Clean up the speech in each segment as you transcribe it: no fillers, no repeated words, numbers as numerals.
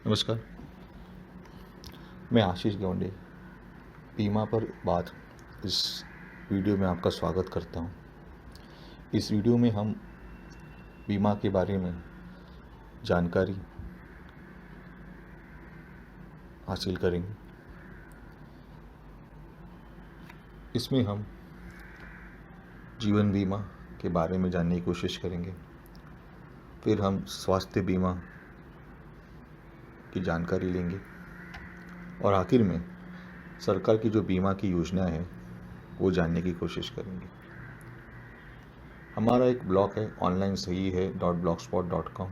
नमस्कार, मैं आशीष गौंडे बीमा पर बात इस वीडियो में आपका स्वागत करता हूं। इस वीडियो में हम बीमा के बारे में जानकारी हासिल करेंगे। इसमें हम जीवन बीमा के बारे में जानने की कोशिश करेंगे, फिर हम स्वास्थ्य बीमा की जानकारी लेंगे और आखिर में सरकार की जो बीमा की योजना है वो जानने की कोशिश करेंगे। हमारा एक ब्लॉग है ऑनलाइन सही है .blogspot.com।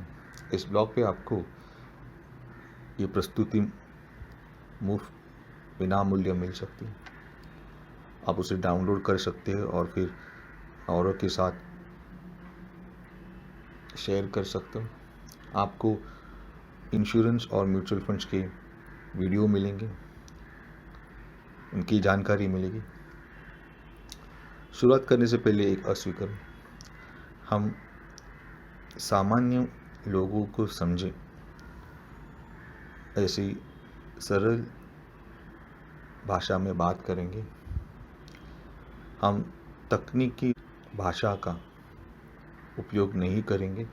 इस ब्लॉग पे आपको ये प्रस्तुति मुफ्त बिना मूल्य मिल सकती है। आप उसे डाउनलोड कर सकते हैं और फिर औरों के साथ शेयर कर सकते हो। आपको इंश्योरेंस और म्यूचुअल फंड्स के वीडियो मिलेंगे, उनकी जानकारी मिलेगी। शुरुआत करने से पहले एक अस्वीकरण, हम सामान्य लोगों को समझें ऐसी सरल भाषा में बात करेंगे। हम तकनीकी भाषा का उपयोग नहीं करेंगे।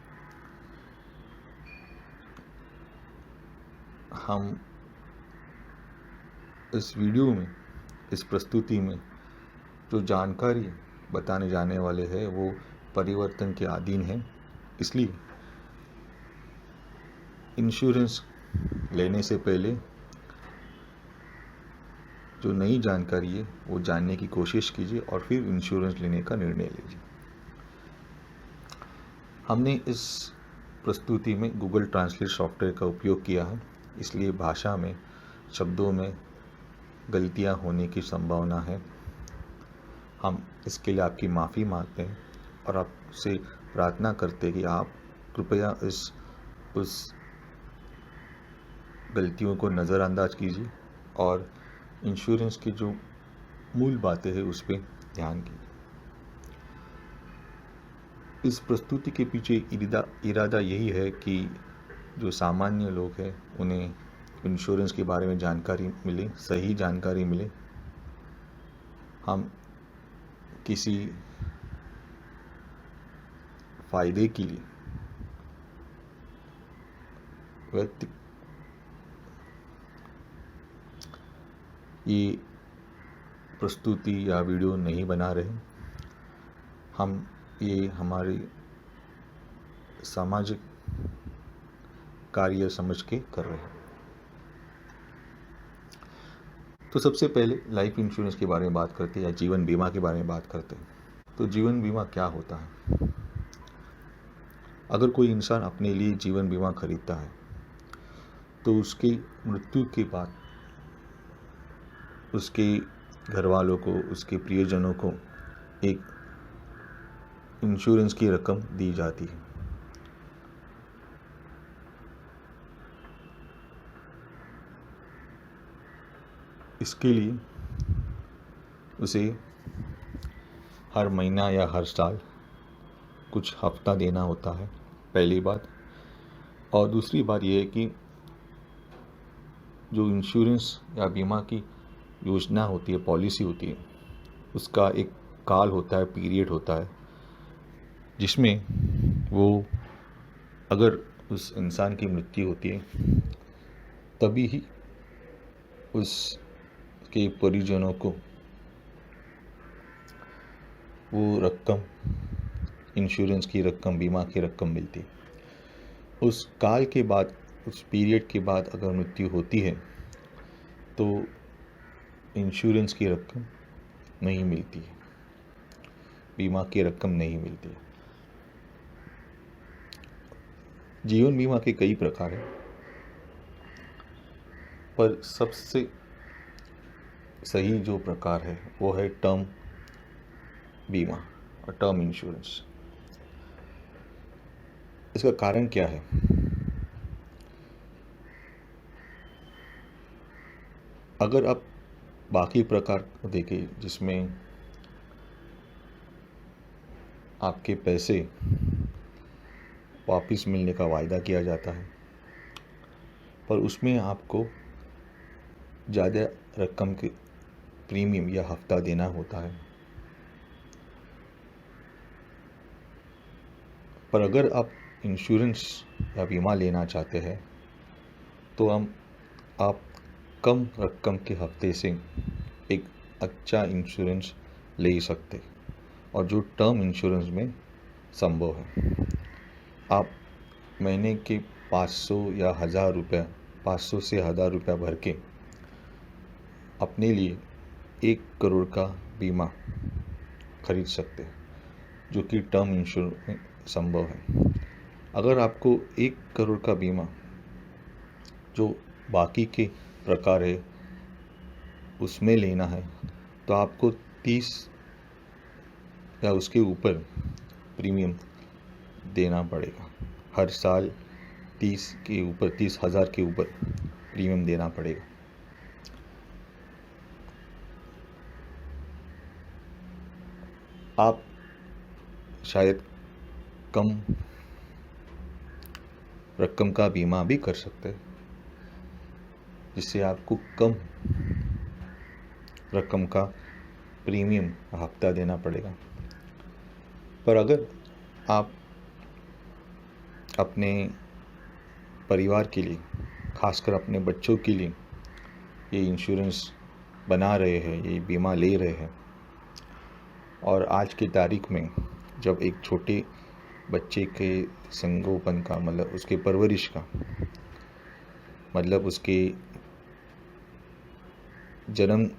हम इस वीडियो में, इस प्रस्तुति में जो जानकारी बताने जाने वाले हैं वो परिवर्तन के अधीन है। इसलिए इंश्योरेंस लेने से पहले जो नई जानकारी है वो जानने की कोशिश कीजिए और फिर इंश्योरेंस लेने का निर्णय लीजिए। हमने इस प्रस्तुति में गूगल ट्रांसलेट सॉफ्टवेयर का उपयोग किया है, इसलिए भाषा में, शब्दों में गलतियां होने की संभावना है। हम इसके लिए आपकी माफ़ी मांगते हैं और आपसे प्रार्थना करते हैं कि आप कृपया उस गलतियों को नज़रअंदाज कीजिए और इंश्योरेंस की जो मूल बातें हैं उस पर ध्यान कीजिए। इस प्रस्तुति के पीछे इरादा यही है कि जो सामान्य लोग हैं उन्हें इंश्योरेंस के बारे में जानकारी मिले, सही जानकारी मिले। हम किसी फायदे के लिए व्यक्ति ये प्रस्तुति या वीडियो नहीं बना रहे। हम ये हमारे सामाजिक कार्य समझ के कर रहे हैं। तो सबसे पहले लाइफ इंश्योरेंस के बारे में बात करते हैं या जीवन बीमा के बारे में बात करते हैं। तो जीवन बीमा क्या होता है? अगर कोई इंसान अपने लिए जीवन बीमा खरीदता है तो उसकी मृत्यु के बाद उसके घर वालों को, उसके प्रियजनों को एक इंश्योरेंस की रकम दी जाती है। इसके लिए उसे हर महीना या हर साल कुछ हफ्ता देना होता है, पहली बात। और दूसरी बात यह है कि जो इंश्योरेंस या बीमा की योजना होती है, पॉलिसी होती है, उसका एक काल होता है, पीरियड होता है, जिसमें वो अगर उस इंसान की मृत्यु होती है तभी ही उसके परिजनों को वो रकम, इंश्योरेंस की रकम, बीमा की रकम मिलती है। उस काल के बाद, उस पीरियड के बाद अगर मृत्यु होती है तो इंश्योरेंस की रकम नहीं मिलती है, बीमा की रकम नहीं मिलती है। जीवन बीमा के कई प्रकार हैं, पर सबसे सही जो प्रकार है वो है टर्म बीमा और टर्म इंश्योरेंस। इसका कारण क्या है? अगर आप बाकी प्रकार को देखें जिसमें आपके पैसे वापस मिलने का वायदा किया जाता है, और उसमें आपको ज़्यादा रकम के प्रीमियम या हफ्ता देना होता है। पर अगर आप इंश्योरेंस या बीमा लेना चाहते हैं तो आप कम रकम के हफ्ते से एक अच्छा इंश्योरेंस ले सकते और जो टर्म इंश्योरेंस में संभव है। आप महीने के 500 या 1000 रुपया 500 से 1000 रुपया भर के अपने लिए 1 करोड़ का बीमा खरीद सकते हैं, जो कि टर्म इंश्योरेंस में संभव है। अगर आपको 1 करोड़ का बीमा जो बाकी के प्रकार है उसमें लेना है तो आपको 30 या उसके ऊपर प्रीमियम देना पड़ेगा। हर साल 30,000 के ऊपर प्रीमियम देना पड़ेगा। आप शायद कम रकम का बीमा भी कर सकते हैं, जिससे आपको कम रकम का प्रीमियम हफ्ता देना पड़ेगा। पर अगर आप अपने परिवार के लिए, खासकर अपने बच्चों के लिए ये इंश्योरेंस बना रहे हैं, ये बीमा ले रहे हैं, और आज की तारीख में जब एक छोटे बच्चे के संगोपन का मतलब उसके परवरिश का मतलब उसके जन्म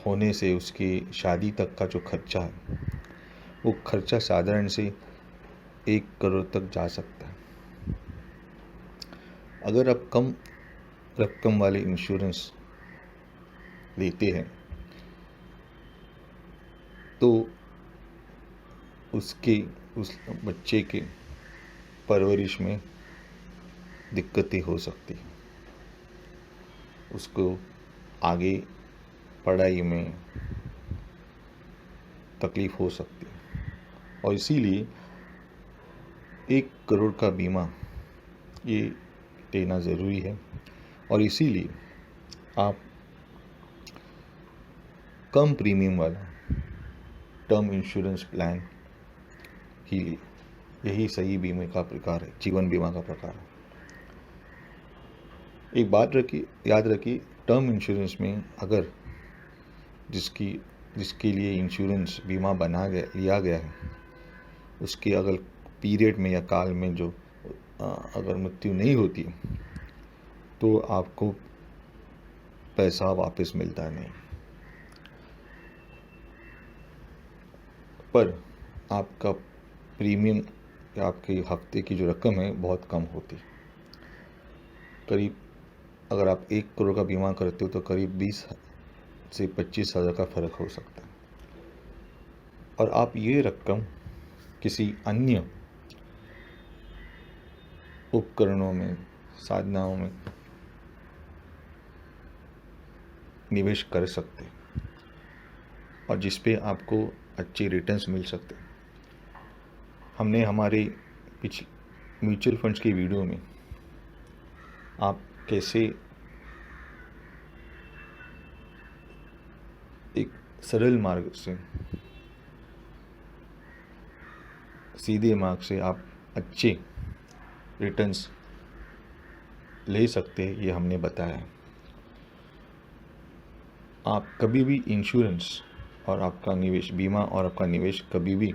होने से उसकी शादी तक का जो खर्चा है वो खर्चा साधारण से 1 करोड़ तक जा सकता है। अगर आप कम रकम वाले इंश्योरेंस लेते हैं तो उस बच्चे के परवरिश में दिक्कतें हो सकती हैं, उसको आगे पढ़ाई में तकलीफ हो सकती है, और इसीलिए 1 करोड़ का बीमा ये लेना ज़रूरी है। और इसीलिए आप कम प्रीमियम वाला टर्म इंश्योरेंस प्लान ही, यही सही बीमे का प्रकार है, जीवन बीमा का प्रकार है। एक बात याद रखिए, टर्म इंश्योरेंस में अगर जिसके लिए इंश्योरेंस बीमा लिया गया है उसके अगर पीरियड में या काल में जो अगर मृत्यु नहीं होती तो आपको पैसा वापस मिलता नहीं, पर आपका प्रीमियम या आपके हफ्ते की जो रकम है बहुत कम होती। करीब अगर आप 1 करोड़ का बीमा करते हो तो करीब 20 से 25 हज़ार का फ़र्क हो सकता है। और आप ये रकम किसी अन्य उपकरणों में, साधनाओं में निवेश कर सकते हैं और जिस पे आपको अच्छे रिटर्न्स मिल सकते हैं। हमने हमारे म्यूचुअल फंड्स की वीडियो में आप कैसे एक सरल मार्ग से, सीधे मार्ग से आप अच्छे रिटर्न्स ले सकते हैं, ये हमने बताया है। आप कभी भी इंश्योरेंस और आपका निवेश, बीमा और आपका निवेश कभी भी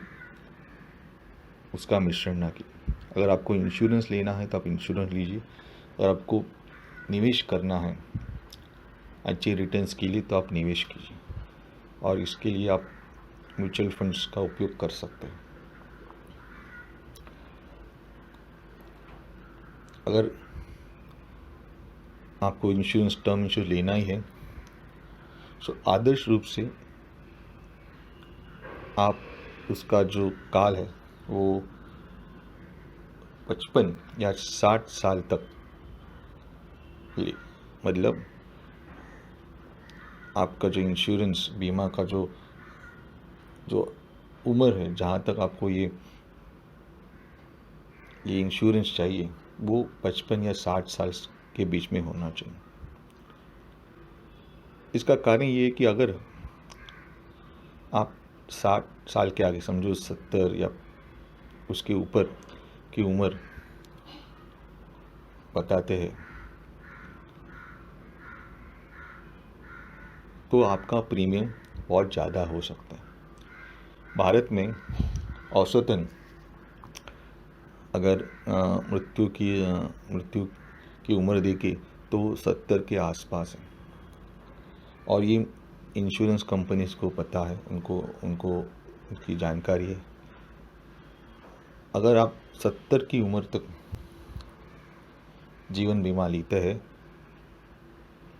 उसका मिश्रण ना कीजिए। अगर आपको इंश्योरेंस लेना है तो आप इंश्योरेंस लीजिए, अगर आपको निवेश करना है अच्छे रिटर्न्स के लिए तो आप निवेश कीजिए, और इसके लिए आप म्यूचुअल फंड्स का उपयोग कर सकते हैं। अगर आपको इंश्योरेंस, टर्म इंश्योरेंस लेना ही है तो आदर्श रूप से आप उसका जो काल है वो 55 या 60 साल तक ले, मतलब आपका जो इंश्योरेंस बीमा का जो उम्र है, जहाँ तक आपको ये इंश्योरेंस चाहिए वो 55 या 60 साल के बीच में होना चाहिए। इसका कारण ये है कि अगर आप 60 साल के आगे, समझो 70 या उसके ऊपर की उम्र बताते हैं, तो आपका प्रीमियम बहुत ज़्यादा हो सकता है। भारत में औसतन अगर मृत्यु की उम्र देखें तो 70 के आसपास है, और ये इंश्योरेंस कंपनीज को पता है, उनको उनकी जानकारी है। अगर आप 70 की उम्र तक जीवन बीमा लेते हैं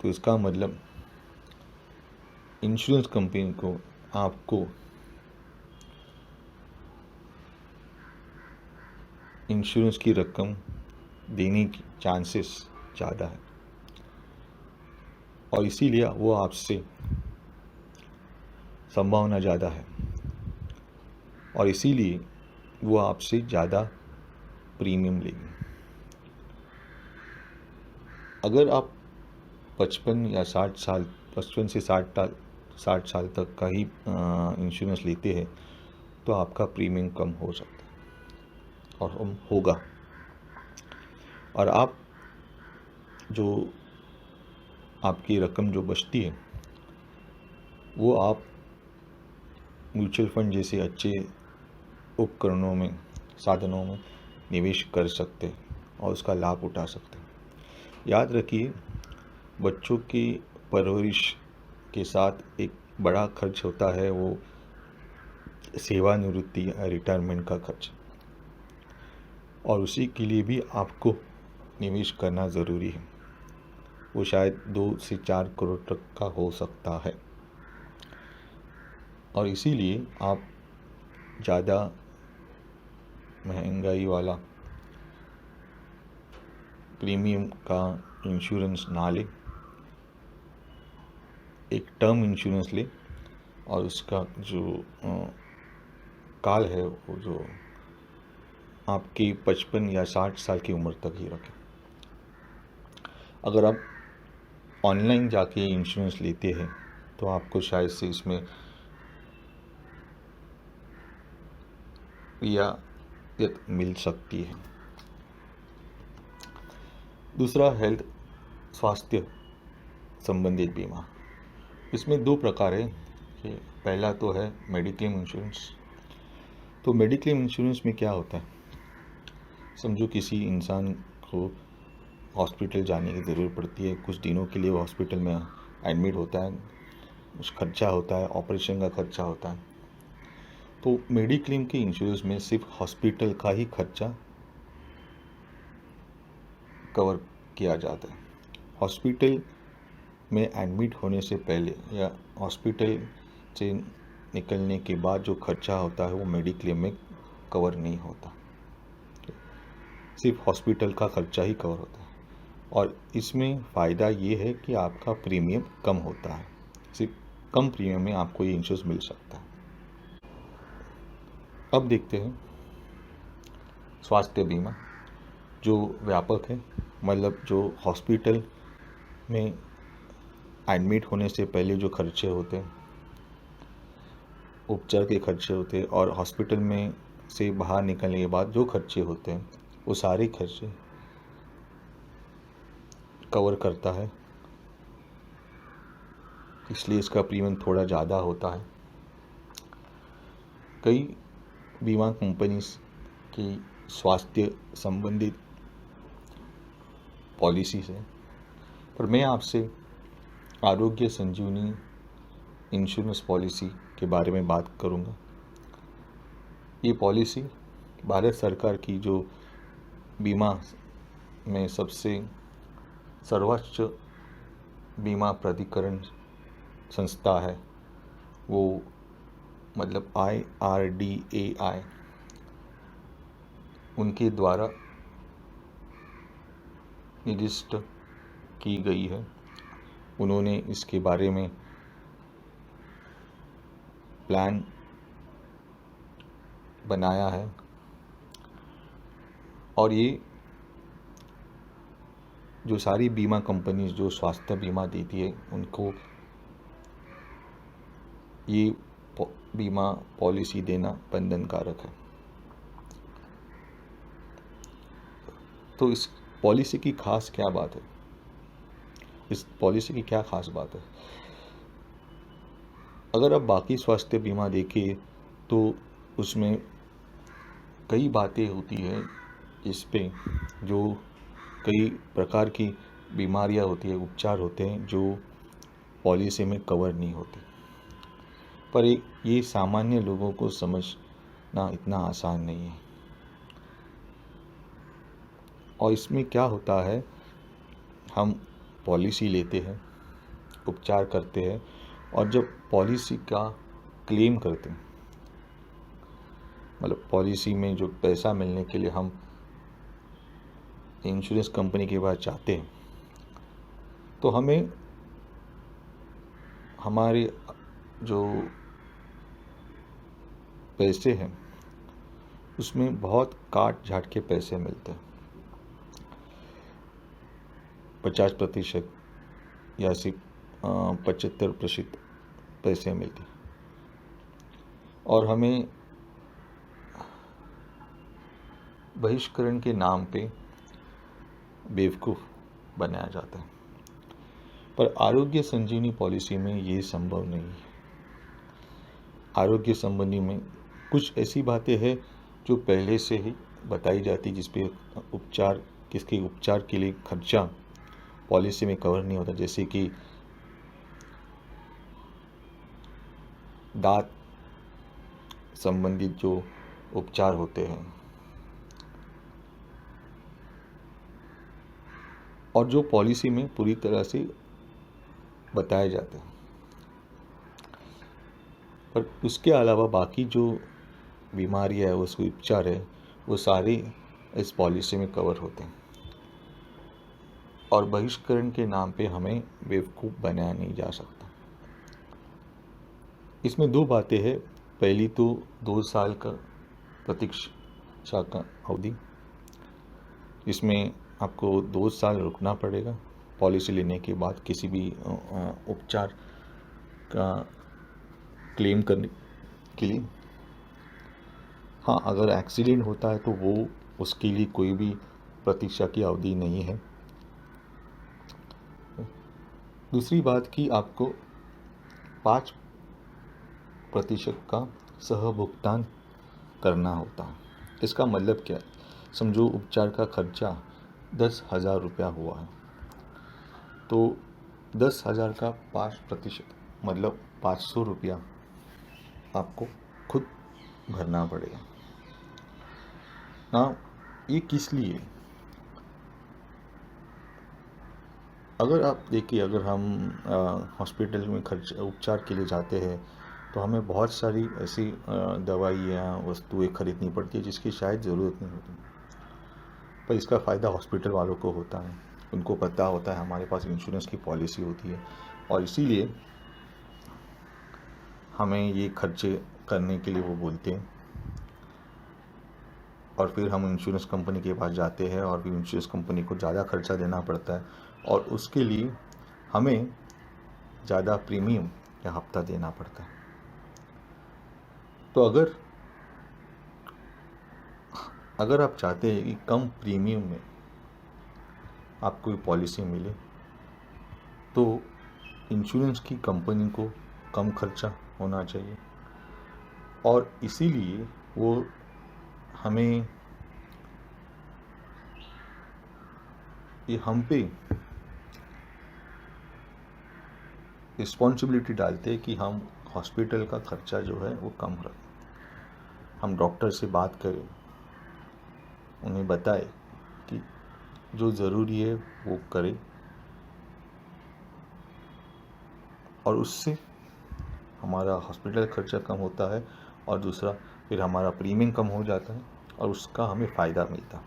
तो इसका मतलब इंश्योरेंस कंपनी को आपको इंश्योरेंस की रकम देने की चांसेस ज़्यादा है, और इसीलिए वो आपसे संभावना ज़्यादा है, और इसीलिए वो आपसे ज़्यादा प्रीमियम लेंगे। अगर आप 55 या 60 साल 55 से 60 साल तक का ही इंश्योरेंस लेते हैं तो आपका प्रीमियम कम हो सकता है और होगा। और आप जो आपकी रकम जो बचती है वो आप म्यूचुअल फंड जैसे अच्छे उपकरणों में, साधनों में निवेश कर सकते हैं और उसका लाभ उठा सकते हैं। याद रखिए, बच्चों की परवरिश के साथ एक बड़ा खर्च होता है वो सेवानिवृत्ति या रिटायरमेंट का खर्च, और उसी के लिए भी आपको निवेश करना ज़रूरी है। वो शायद 2 से 4 करोड़ तक का हो सकता है, और इसीलिए आप ज़्यादा महंगाई वाला प्रीमियम का इंश्योरेंस ना लें, एक टर्म इंश्योरेंस लें, और उसका जो काल है वो जो आपकी 55 या 60 साल की उम्र तक ही रखें। अगर आप ऑनलाइन जाके इंश्योरेंस लेते हैं तो आपको शायद से इसमें रियायत मिल सकती है। दूसरा, हेल्थ, स्वास्थ्य संबंधित बीमा। इसमें 2 प्रकार है कि पहला तो है मेडिक्लेम इंश्योरेंस। तो मेडिक्लेम इंश्योरेंस में क्या होता है, समझो किसी इंसान को हॉस्पिटल जाने की ज़रूरत पड़ती है, कुछ दिनों के लिए वो हॉस्पिटल में एडमिट होता है, कुछ खर्चा होता है, ऑपरेशन का खर्चा होता है। तो मेडिक्लेम के इंश्योरेंस में सिर्फ हॉस्पिटल का ही खर्चा कवर किया जाता है। हॉस्पिटल में एडमिट होने से पहले या हॉस्पिटल से निकलने के बाद जो खर्चा होता है वो मेडिक्लेम में कवर नहीं होता, सिर्फ हॉस्पिटल का खर्चा ही कवर होता है। और इसमें फ़ायदा ये है कि आपका प्रीमियम कम होता है, सिर्फ कम प्रीमियम में आपको ये इंश्योरेंस मिल सकता है। अब देखते हैं स्वास्थ्य बीमा, जो व्यापक है, मतलब जो हॉस्पिटल में एडमिट होने से पहले जो खर्चे होते हैं, उपचार के खर्चे होते हैं, और हॉस्पिटल में से बाहर निकलने के बाद जो खर्चे होते हैं वो सारे खर्चे कवर करता है, इसलिए इसका प्रीमियम थोड़ा ज़्यादा होता है। कई बीमा कंपनीज की स्वास्थ्य संबंधित पॉलिसीज है, पर मैं आपसे आरोग्य संजीवनी इंश्योरेंस पॉलिसी के बारे में बात करूंगा। ये पॉलिसी भारत सरकार की जो बीमा में सबसे सर्वोच्च बीमा प्राधिकरण संस्था है, वो मतलब IRDAI, उनके द्वारा निर्दिष्ट की गई है। उन्होंने इसके बारे में प्लान बनाया है, और ये जो सारी बीमा कंपनीज जो स्वास्थ्य बीमा देती है उनको ये बीमा पॉलिसी देना बंधनकारक है। तो इस पॉलिसी की खास क्या बात है? इस पॉलिसी की क्या खास बात है? अगर आप बाकी स्वास्थ्य बीमा देखें तो उसमें कई बातें होती है इस पे, जो कई प्रकार की बीमारियां होती है, उपचार होते हैं जो पॉलिसी में कवर नहीं होते। पर ये सामान्य लोगों को समझना इतना आसान नहीं है। और इसमें क्या होता है, हम पॉलिसी लेते हैं, उपचार करते हैं, और जब पॉलिसी का क्लेम करते हैं, मतलब पॉलिसी में जो पैसा मिलने के लिए हम इंश्योरेंस कंपनी के पास जाते हैं, तो हमें हमारे जो पैसे हैं उसमें बहुत काट झाट के पैसे मिलते हैं। 50% या सिर्फ 75% पैसे मिलते हैं, और हमें बहिष्करण के नाम पे बेवकूफ़ बनाया जाता है। पर आरोग्य संजीवनी पॉलिसी में ये संभव नहीं है। आरोग्य संबंधी में कुछ ऐसी बातें हैं जो पहले से ही बताई जाती, जिसपे किसके उपचार के लिए खर्चा पॉलिसी में कवर नहीं होता, जैसे कि दांत संबंधित जो उपचार होते हैं, और जो पॉलिसी में पूरी तरह से बताए जाते हैं। पर उसके अलावा बाकी जो बीमारियाँ है, उसके उपचार है, वो सारे इस पॉलिसी में कवर होते हैं, और बहिष्करण के नाम पे हमें बेवकूफ़ बनाया नहीं जा सकता। इसमें दो बातें हैं। पहली तो 2 साल का प्रतीक्षा का अवधि, इसमें आपको 2 साल रुकना पड़ेगा पॉलिसी लेने के बाद किसी भी उपचार का क्लेम करने के लिए। हाँ, अगर एक्सीडेंट होता है तो वो उसके लिए कोई भी प्रतीक्षा की अवधि नहीं है। दूसरी बात कि आपको 5% का सहभुगतान करना होता है। इसका मतलब क्या है? समझो उपचार का खर्चा 10,000 रुपया हुआ है, तो 10,000 का 5% मतलब 500 रुपया आपको खुद भरना पड़ेगा ना। ये किस लिए? अगर आप देखिए, अगर हम हॉस्पिटल में उपचार के लिए जाते हैं तो हमें बहुत सारी ऐसी दवाइयाँ वस्तुएं खरीदनी पड़ती है जिसकी शायद ज़रूरत नहीं होती, पर इसका फ़ायदा हॉस्पिटल वालों को होता है। उनको पता होता है हमारे पास इंश्योरेंस की पॉलिसी होती है, और इसीलिए हमें ये खर्चे करने के लिए वो बोलते हैं। और फिर हम इंश्योरेंस कंपनी के पास जाते हैं, और फिर इंश्योरेंस कंपनी को ज़्यादा खर्चा देना पड़ता है, और उसके लिए हमें ज़्यादा प्रीमियम या हफ्ता देना पड़ता है। तो अगर आप चाहते हैं कि कम प्रीमियम में आपको ये पॉलिसी मिले, तो इंश्योरेंस की कंपनी को कम खर्चा होना चाहिए, और इसीलिए वो हमें हम पे रिस्पॉन्सिबिलिटी डालते हैं कि हम हॉस्पिटल का खर्चा जो है वो कम रखें। हम डॉक्टर से बात करें, उन्हें बताएं कि जो ज़रूरी है वो करें, और उससे हमारा हॉस्पिटल खर्चा कम होता है, और दूसरा फिर हमारा प्रीमियम कम हो जाता है, और उसका हमें फ़ायदा मिलता है।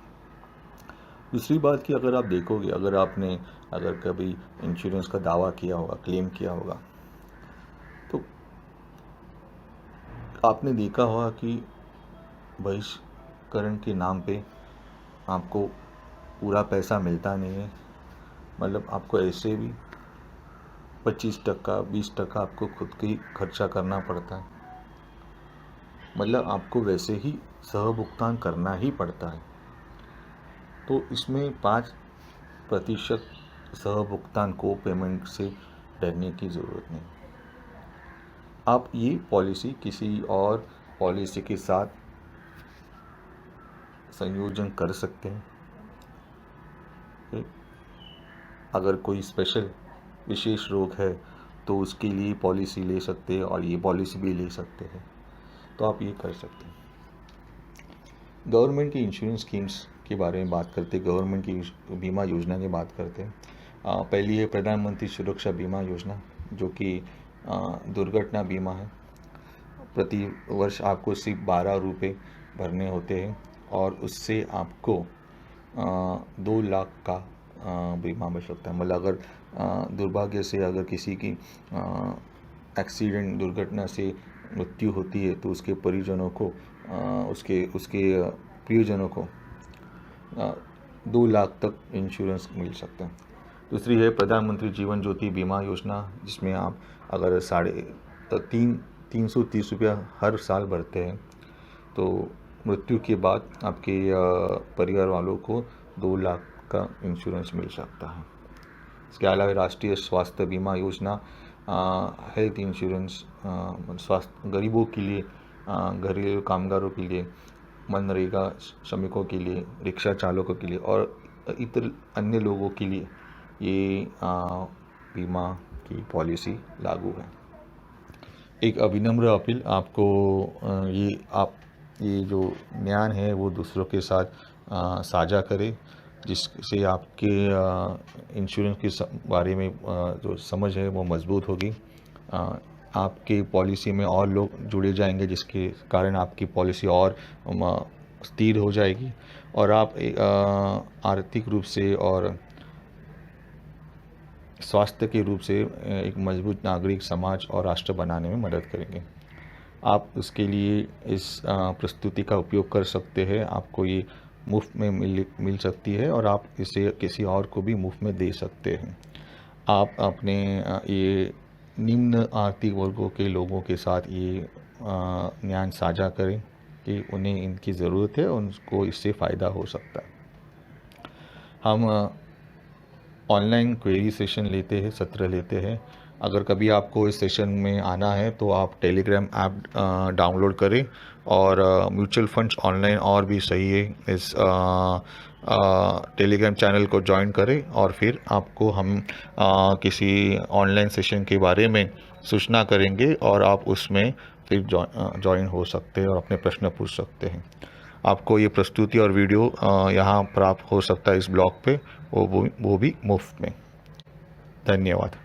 दूसरी बात कि अगर आप देखोगे, अगर कभी इंश्योरेंस का दावा किया होगा, क्लेम किया होगा, तो आपने देखा होगा कि बहिष्करण के नाम पे आपको पूरा पैसा मिलता नहीं है, मतलब आपको ऐसे भी 25% 20% आपको खुद के ही खर्चा करना पड़ता है, मतलब आपको वैसे ही सहभुगतान करना ही पड़ता है। तो इसमें 5% सहभुगतान को पेमेंट से डरने की ज़रूरत नहीं। आप ये पॉलिसी किसी और पॉलिसी के साथ संयोजन कर सकते हैं। अगर कोई स्पेशल विशेष रोग है तो उसके लिए पॉलिसी ले सकते हैं और ये पॉलिसी भी ले सकते हैं, तो आप ये कर सकते हैं। गवर्नमेंट की इंश्योरेंस स्कीम्स के बारे में बात करते हैं, गवर्नमेंट की बीमा योजना की बात करते हैं। पहली है प्रधानमंत्री सुरक्षा बीमा योजना, जो कि दुर्घटना बीमा है। प्रति वर्ष आपको सिर्फ 12 रुपये भरने होते हैं और उससे आपको 2 लाख का बीमा मिल सकता है। मतलब अगर दुर्भाग्य से अगर किसी की एक्सीडेंट दुर्घटना से मृत्यु होती है तो उसके परिजनों को उसके उसके प्रियजनों को 2 लाख तक इंश्योरेंस मिल सकता है। दूसरी है प्रधानमंत्री जीवन ज्योति बीमा योजना, जिसमें आप अगर 330 रुपया हर साल भरते हैं तो मृत्यु के बाद आपके परिवार वालों को 2 लाख का इंश्योरेंस मिल सकता है। इसके अलावा राष्ट्रीय स्वास्थ्य बीमा योजना, हेल्थ इंश्योरेंस, स्वास्थ्य गरीबों के लिए, घरेलू कामगारों के लिए, मनरेगा श्रमिकों के लिए, रिक्शा चालकों के लिए और इतर अन्य लोगों के लिए ये बीमा की पॉलिसी लागू है। एक अविनम्र अपील आपको, ये जो ज्ञान है वो दूसरों के साथ साझा करें, जिससे आपके इंश्योरेंस के बारे में जो समझ है वो मजबूत होगी। आपके पॉलिसी में और लोग जुड़े जाएंगे, जिसके कारण आपकी पॉलिसी और स्थिर हो जाएगी और आप आर्थिक रूप से और स्वास्थ्य के रूप से एक मजबूत नागरिक, समाज और राष्ट्र बनाने में मदद करेंगे। आप उसके लिए इस प्रस्तुति का उपयोग कर सकते हैं। आपको ये मुफ्त में मिल सकती है और आप इसे किसी और को भी मुफ्त में दे सकते हैं। आप अपने ये निम्न आर्थिक वर्गों के लोगों के साथ ये ज्ञान साझा करें कि उन्हें इनकी ज़रूरत है, उनको इससे फ़ायदा हो सकता है। हम ऑनलाइन क्वेरी सेशन लेते हैं, सत्र लेते हैं। अगर कभी आपको इस सेशन में आना है तो आप टेलीग्राम ऐप डाउनलोड करें और म्यूचुअल फंड्स ऑनलाइन और भी सही है, इस टेलीग्राम चैनल को ज्वाइन करें और फिर आपको हम किसी ऑनलाइन सेशन के बारे में सूचना करेंगे और आप उसमें फिर ज्वाइन हो सकते हैं और अपने प्रश्न पूछ सकते हैं। आपको ये प्रस्तुति और वीडियो यहाँ प्राप्त हो सकता है इस ब्लॉग पे, वो भी मुफ्त में। धन्यवाद।